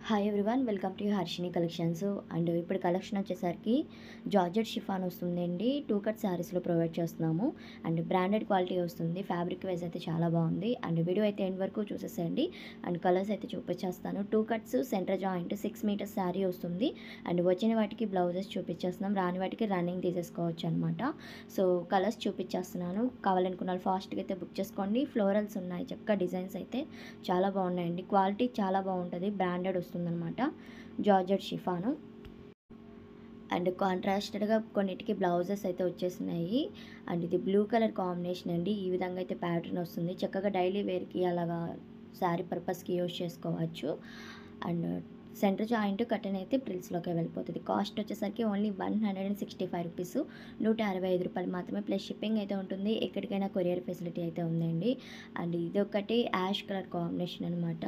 Hi everyone, welcome to Harshini collections. And ఇప్పుడు collection వచ్చేసరికి georgette chiffon వస్తుందండి. 2 కట్ శారీస్లో ప్రొవైడ్ చేస్తున్నాము. అండ్ బ్రాండెడ్ క్వాలిటీ వస్తుంది. ఫ్యాబ్రిక్ వైజ్ అయితే చాలా బాగుంది. అండ్ వీడియో అయితే ఎండ్ వరకు చూసేసేయండి. అండ్ కలర్స్ అయితే చూపించేస్తాను. 2 cuts centre joint 6 metres sari వస్తుంది. అండ్ వచ్చిన వాటికి బ్లౌజెస్ చూపించేస్తున్నాం, రాని వాటికి రన్నింగ్ తీసేసుకోవచ్చు అనమాట. సో కలర్స్ చూపించేస్తున్నాను. కావాలనుకున్న వాళ్ళు ఫాస్ట్గా అయితే బుక్ చేసుకోండి. ఫ్లోరల్స్ ఉన్నాయి, చక్కగా డిజైన్స్ అయితే చాలా బాగున్నాయండి. క్వాలిటీ చాలా బాగుంటుంది, బ్రాండెడ్ వస్తుందన్నమాట. Georgette chiffon. అండ్ కాంట్రాస్టెడ్గా కొన్నిటికి బ్లౌజెస్ అయితే వచ్చేసినాయి. అండ్ ఇది బ్లూ కలర్ కాంబినేషన్ అండి. ఈ విధంగా అయితే ప్యాటర్న్ వస్తుంది. చక్కగా డైలీ వేర్కి అలాగా శారీ పర్పస్కి యూజ్ చేసుకోవచ్చు. అండ్ సెంటర్ జాయింట్ కటన్ అయితే ప్రిల్స్లోకి వెళ్ళిపోతుంది. కాస్ట్ వచ్చేసరికి ఓన్లీ 165 రూపీస్, 165 రూపాయలు మాత్రమే. ప్లస్ షిప్పింగ్ అయితే ఉంటుంది. ఎక్కడికైనా కొరియర్ ఫెసిలిటీ అయితే ఉందండి. అండ్ ఇది ఒకటి యాష్ కలర్ కాంబినేషన్ అనమాట.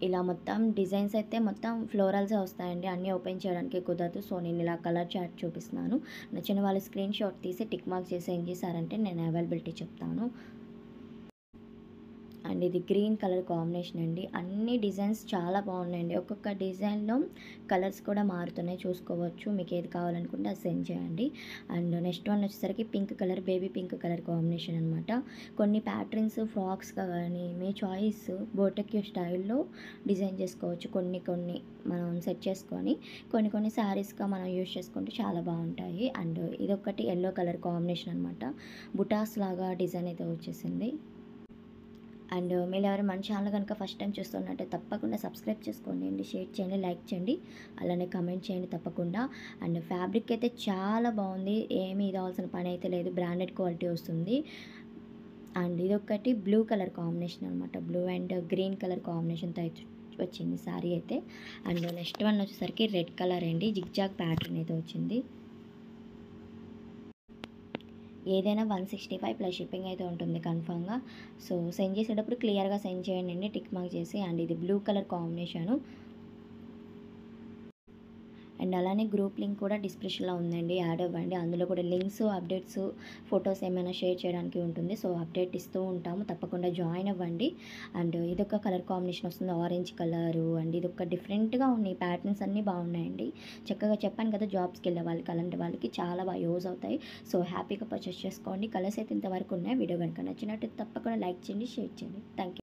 ఇలా మొత్తం డిజైన్స్ అయితే మొత్తం ఫ్లోరల్సే వస్తాయండి. అన్నీ ఓపెన్ చేయడానికి కుదరదు. సో నేను ఇలా కలర్ చార్ట్ చూపిస్తున్నాను. నచ్చిన వాళ్ళు స్క్రీన్ షాట్ తీసి టిక్ మార్క్ చేసి ఏం చేశారంటే నేను అవైలబిలిటీ చెప్తాను. అండ్ ఇది గ్రీన్ కలర్ కాంబినేషన్ అండి. అన్ని డిజైన్స్ చాలా బాగున్నాయండి. ఒక్కొక్క డిజైన్లో కలర్స్ కూడా మారుతున్నాయి, చూసుకోవచ్చు. మీకు ఏది కావాలనుకుంటే అది సెండ్ చేయండి. అండ్ నెక్స్ట్ వన్ వచ్చేసరికి pink colour, baby pink colour combination అనమాట. కొన్ని ప్యాటర్న్స్ ఫ్రాక్స్ కానీ మీ చాయిస్ బోటక్యూ స్టైల్లో డిజైన్ చేసుకోవచ్చు. కొన్ని మనం సెట్ చేసుకొని కొన్ని శారీస్గా మనం యూజ్ చేసుకుంటే చాలా బాగుంటాయి. అండ్ ఇదొకటి ఎల్లో కలర్ కాంబినేషన్ అనమాట. బుటాస్ లాగా డిజైన్ అయితే వచ్చేసింది. అండ్ మీరు ఎవరు మన ఛానల్ కనుక ఫస్ట్ టైం చూస్తున్నట్టే తప్పకుండా సబ్స్క్రైబ్ చేసుకోండి, షేర్ చేయండి, లైక్ చేయండి, అలానే కమెంట్ చేయండి తప్పకుండా. అండ్ ఫ్యాబ్రిక్ అయితే చాలా బాగుంది, ఏమీ ఇదవలసిన పని అయితే లేదు, బ్రాండెడ్ క్వాలిటీ వస్తుంది. అండ్ ఇదొకటి బ్లూ కలర్ కాంబినేషన్ అనమాట. బ్లూ అండ్ గ్రీన్ కలర్ కాంబినేషన్తో అయితే వచ్చింది శారీ అయితే. అండ్ నెక్స్ట్ వన్ వచ్చేసరికి రెడ్ కలర్ అండి. జిగ్జాగ్ ప్యాటర్న్ అయితే వచ్చింది. ఏదైనా 165 ప్లస్ షిప్పింగ్ అయితే ఉంటుంది కన్ఫామ్గా. సో సెండ్ చేసేటప్పుడు క్లియర్గా సెండ్ చేయండి టిక్ మార్క్ చేసి. అండ్ ఇది బ్లూ కలర్ కాంబినేషను. అండ్ అలానే గ్రూప్ లింక్ కూడా డిస్క్రిప్షన్లో ఉందండి, యాడ్ అవ్వండి. అందులో కూడా లింక్స్, అప్డేట్స్, ఫొటోస్ ఏమైనా షేర్ చేయడానికి ఉంటుంది. సో అప్డేట్ ఇస్తూ ఉంటాము, తప్పకుండా జాయిన్ అవ్వండి. అండ్ ఇదొక కలర్ కాంబినేషన్ వస్తుంది, ఆరెంజ్ కలరు. అండ్ ఇదొక డిఫరెంట్గా ఉన్నాయి, ప్యాటర్న్స్ అన్నీ బాగున్నాయండి. చక్కగా చెప్పాను కదా, జాబ్స్కి వెళ్ళే వాళ్ళకి అలాంటి వాళ్ళకి చాలా బాగా యూజ్ అవుతాయి. సో హ్యాపీగా పర్చేస్ చేసుకోండి. కలర్స్ అయితే ఇంతవరకు ఉన్నాయి. వీడియో కనుక నచ్చినట్టు తప్పకుండా లైక్ చేయండి, షేర్ చేయండి. Thank you.